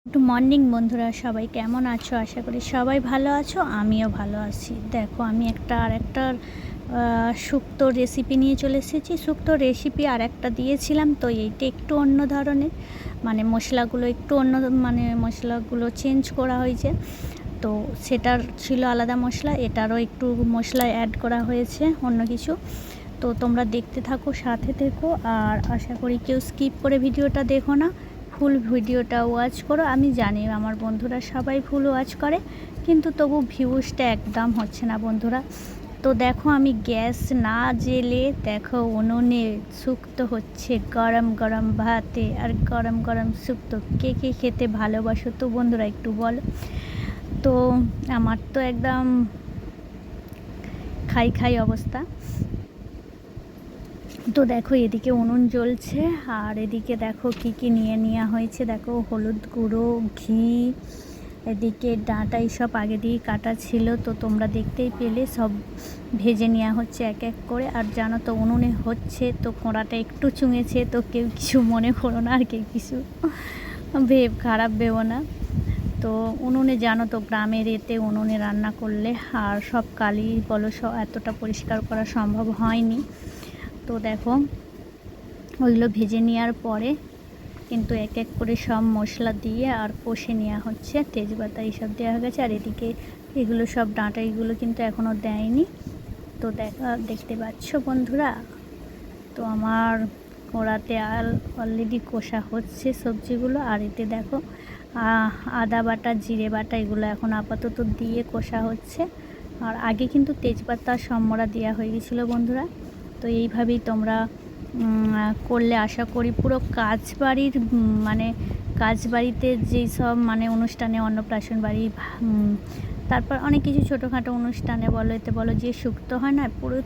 Good morning বন্ধুরা, সবাই কেমন আছো? আশা করি সবাই ভালো আছো, আমিও ভালো আছি। দেখো আমি আরেকটা শুক্তো রেসিপি নিয়ে চলে এসেছি। শুক্তো রেসিপি আরেকটা দিয়েছিলাম, তো এইটা একটু অন্য ধরনের, মশলাগুলো একটু অন্য, মশলাগুলো চেঞ্জ করা হয়েছে। তো সেটার ছিল আলাদা মশলা, এটারও একটু মশলা অ্যাড করা হয়েছে অন্য কিছু। তো তোমরা দেখতে থাকো, সাথে থেকো, আর আশা করি কেউ স্কিপ করে ভিডিওটা দেখো না, ফুল ভিডিওটা ওয়াচ করো। আমি জানি আমার বন্ধুরা সবাই ফুল ওয়াচ করে, কিন্তু তবু ভিউজটা একদম হচ্ছে না বন্ধুরা। তো দেখো আমি গ্যাস না জেলে দেখো উনুনে শুক্তো হচ্ছে, গরম গরম ভাতে আর গরম গরম শুক্তো। কে কে খেতে ভালোবাসো তো বন্ধুরা একটু বলো। তো আমার তো একদম খাই খাই অবস্থা। তো দেখো এদিকে উনুন জ্বলছে, আর এদিকে দেখো কি কি নিয়ে নেওয়া হয়েছে। দেখো হলুদ গুঁড়ো, ঘি, এদিকে ডাঁটা এইসব আগে দিয়ে কাটা ছিল, তো তোমরা দেখতেই পেলে। সব ভেজে নেওয়া হচ্ছে এক এক করে। আর জানো তো উনুনে হচ্ছে, তো কোঁড়াটা একটু চুঙেছে, তো কেউ কিছু মনে করো না, আর কেউ কিছু খারাপ ভেবো না। তো উনুনে জানো তো গ্রামের এতে উনুনে রান্না করলে আর সব কালি বলো, সব এতটা পরিষ্কার করা সম্ভব হয়নি। তো দেখো ওইগুলো ভেজে নেওয়ার পরে কিন্তু এক এক করে সব মশলা দিয়ে আর কষে নেওয়া হচ্ছে। তেজপাতা এইসব দেওয়া হয়ে গেছে, আর এদিকে এগুলো সব ডাঁটা এগুলো কিন্তু এখনও দেয়নি। তো দেখতে পাচ্ছ বন্ধুরা, তো আমার কড়াতে অলরেডি কষা হচ্ছে সবজিগুলো। আর এতে দেখো আদা বাটা, জিরে বাটা এগুলো এখন আপাতত দিয়ে কষা হচ্ছে। আর আগে কিন্তু তেজপাতা সম্মরা দেওয়া হয়ে গেছিলো বন্ধুরা। তো এইভাবেই তোমরা করলে আশা করি পুরো কাজবাড়ির কাজবাড়িতে যেই সব অনুষ্ঠানে, অন্নপ্রাশন বাড়ি, তারপর অনেক কিছু ছোটোখাটো অনুষ্ঠানে বলো, এতে বলো, যে শুক্তো হয় না, পুরো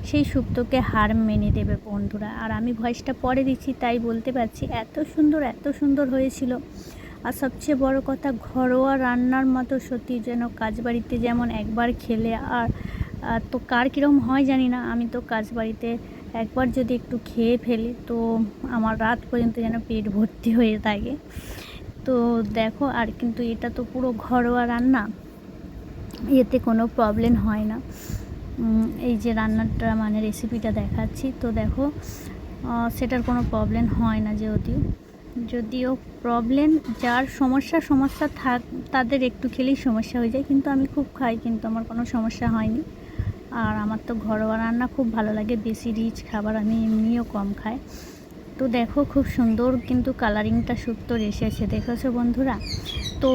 সেই শুক্তোকে হার মেনে দেবে বন্ধুরা। আর আমি ভয়েসটা পরে দিচ্ছি তাই বলতে পারছি, এত সুন্দর হয়েছিল। আর সবচেয়ে বড় কথা, ঘরোয়া রান্নার মতো সত্যি যেন কাজবাড়িতে যেমন একবার খেলে আর তো কার কীরকম হয় জানি না, আমি তো কাজবাড়িতে একবার যদি একটু খেয়ে ফেলি তো আমার রাত পর্যন্ত যেন পেট ভর্তি হয়ে থাকে। তো দেখো, আর কিন্তু এটা তো পুরো ঘরোয়া রান্না, এতে কোনো প্রবলেম হয় না। এই যে রান্নাটা রেসিপিটা দেখাচ্ছি, তো দেখো সেটার কোনো প্রবলেম হয় না। যদিও প্রবলেম যার সমস্যা থাক, তাদের একটু খেলেই সমস্যা হয়ে যায়, কিন্তু আমি খুব খাই, কিন্তু আমার কোনো সমস্যা হয়নি। আর আমার তো ঘরোয়া রান্না খুব ভালো লাগে, বেশি রিচ খাবার আমি এমনিও কম খাই। তো দেখো খুব সুন্দর কিন্তু কালারিংটা শুক্তোর এসেছে, দেখেছো বন্ধুরা। তো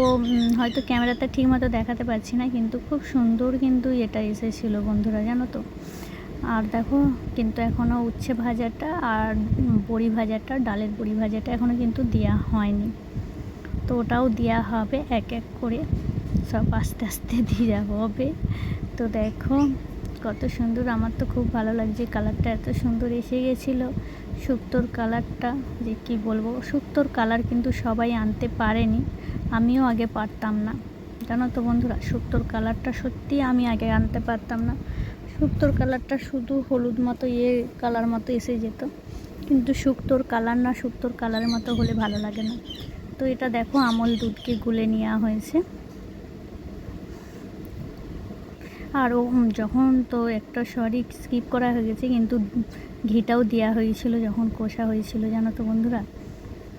হয়তো ক্যামেরাতে ঠিক মতো দেখাতে পারছি না, কিন্তু খুব সুন্দর কিন্তু এটা এসেছিলো বন্ধুরা, জানো তো। আর দেখো কিন্তু এখনও উচ্ছে ভাজাটা আর বড়ি ভাজাটা, ডালের বড়ি ভাজাটা এখনও কিন্তু দেওয়া হয়নি। তো ওটাও দেওয়া হবে এক এক করে, সব আস্তে আস্তে দেওয়া হবে। তো দেখো কত সুন্দর, আমার তো খুব ভালো লাগছে, কালারটা এত সুন্দর এসে গেছিলো শুক্তোর কালারটা, যে কি বলবো। শুক্তোর কালার কিন্তু সবাই আনতে পারেনি, আমিও আগে পারতাম না, জানো তো বন্ধুরা। শুক্তোর কালারটা সত্যি আমি আগে আনতে পারতাম না। শুক্তোর কালারটা শুধু হলুদ মতো কালার মতো এসে যেত, কিন্তু শুক্তোর কালার না, শুক্তোর কালারের মতো হলে ভালো লাগে না। তো এটা দেখো আমল দুধকে গুলে নেওয়া হয়েছে। আরও যখন তো একটা স্কিপ করা হয়ে গেছে, কিন্তু ঘিটাও দেওয়া হয়েছিল যখন কষা হয়েছিল, জানো তো বন্ধুরা।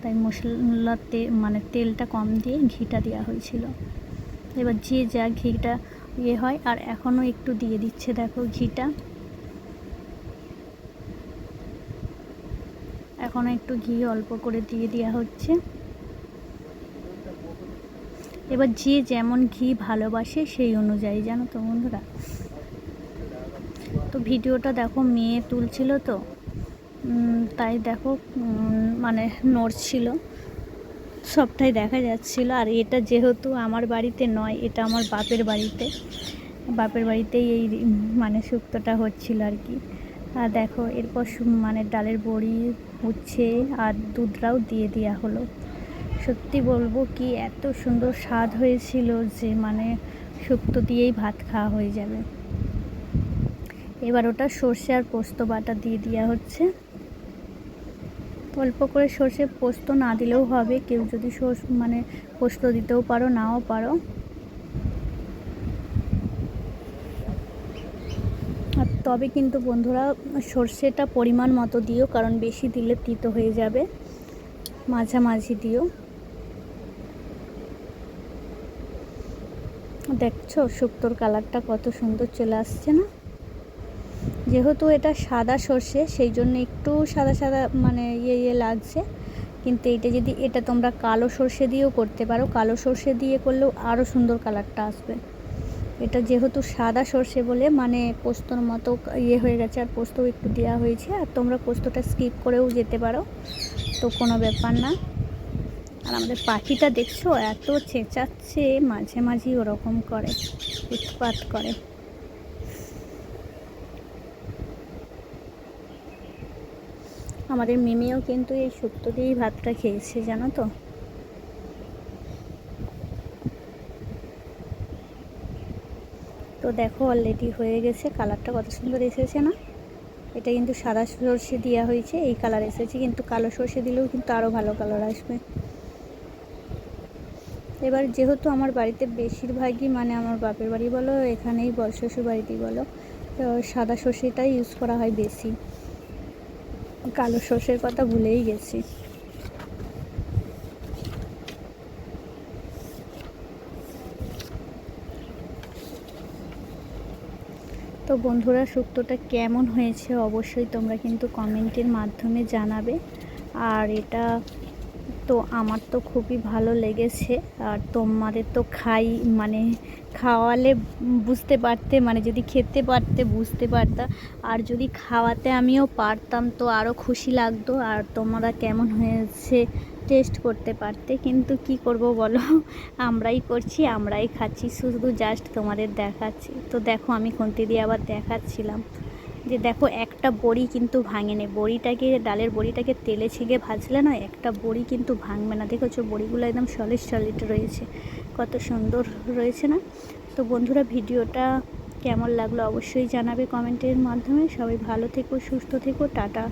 তাই মশলাতে তেলটা কম দিয়ে ঘিটা দেওয়া হয়েছিল। এবার যে যা ঘিটা হয়, আর এখনও একটু দিয়ে দিচ্ছে দেখো ঘিটা, এখনও একটু ঘি অল্প করে দিয়ে দেওয়া হচ্ছে। এবার যে যেমন ঘি ভালোবাসে সেই অনুযায়ী, জানো তো বন্ধুরা। তো ভিডিওটা দেখো মেয়ে তুলছিল, তো তাই দেখো নড়ছিল, সবটাই দেখা যাচ্ছিল। আর এটা যেহেতু আমার বাড়িতে নয়, এটা আমার বাপের বাড়িতেই এই শুক্তোটা হচ্ছিল আর কি। আর দেখো এরপর ডালের বড়ি, উচ্ছে আর দুধটাও দিয়ে দেওয়া হলো। সত্যি বলবো কি, এত সুন্দর স্বাদ হয়েছিল যে শুক্তো দিয়েই ভাত খাওয়া হয়ে যাবে। এবার ওটা সর্ষে আর পোস্ত বাটা দিয়ে দেওয়া হচ্ছে। অল্প করে সর্ষে, পোস্ত না দিলেও হবে, কেউ যদি মানে পোস্ত দিতেও পারো, নাও পারো। আর তবে কিন্তু বন্ধুরা সর্ষেটা পরিমাণ মতো দিও, কারণ বেশি দিলে তিতো হয়ে যাবে। মাঝামাঝি দিও। দেখছো শুক্তোর কালারটা কত সুন্দর চলে আসছে না? যেহেতু এটা সাদা সর্ষে, সেই জন্য একটু সাদা সাদা মানে ইয়ে লাগছে, কিন্তু এটা তোমরা কালো সর্ষে দিয়েও করতে পারো। কালো সর্ষে দিয়ে করলেও আরও সুন্দর কালারটা আসবে। এটা যেহেতু সাদা সর্ষে বলে মানে পোস্তর মতো ইয়ে হয়ে গেছে, আর পোস্ত একটু দেওয়া হয়েছে, আর তোমরা পোস্তটা স্কিপ করেও যেতে পারো, তো কোনো ব্যাপার না। আর আমাদের পাখিটা দেখছো এত চেঁচাচ্ছে, মাঝে মাঝে ওরকম করে, উৎপাত করে। আমাদের মিমিও কিন্তু এই শুক্তো দিয়েই ভাতটা খেয়েছে, জানো তো। তো দেখো অলরেডি হয়ে গেছে, কালারটা কত সুন্দর এসেছে না? এটা কিন্তু সাদা সর্ষে দেওয়া হয়েছে, এই কালার এসেছে, কিন্তু কালো সর্ষে দিলেও কিন্তু আরও ভালো কালার আসবে। এবার যেহেতু আমার বাড়িতে বেশিরভাগই মানে আমার বাপের বাড়ি বলো, এখানেই শ্বশুর বাড়িতেই বলো, তো সাদা সর্ষেটাই ইউজ করা হয় বেশি, কালো সর্ষের কথা ভুলেই গেছি। তো বন্ধুরা শুক্তোটা কেমন হয়েছে অবশ্যই তোমরা কিন্তু কমেন্টের মাধ্যমে জানাবে। আর এটা তো আমার তো খুবই ভালো লেগেছে, আর তোমাদের তো মানে খাওয়ালে বুঝতে পারতে, মানে যদি খেতে পারতে বুঝতে পারতা, আর যদি খাওয়াতে আমিও পারতাম তো আরও খুশি লাগতো, আর তোমরা কেমন হয়েছে টেস্ট করতে পারতে। কিন্তু কি করব বলো, আমরাই করছি, আমরাই খাচ্ছি, শুধু জাস্ট তোমাদের দেখাচ্ছি। তো দেখো আমি খুন্তি দিয়ে আবার দেখাচ্ছিলাম যে দেখো একটা বড়ি কিন্তু ভাঙেনি, ডালের বড়িটাকে তেলে ছেঁকে ভাজলে না একটা বড়ি কিন্তু ভাঙবে না। দেখেছো বড়িগুলো একদম সলিড সলিড রয়েছে, কত সুন্দর রয়েছে না? তো বন্ধুরা ভিডিওটা কেমন লাগলো অবশ্যই জানাবে কমেন্টের মাধ্যমে। সবাই ভালো থেকো, সুস্থ থেকো, টাটা।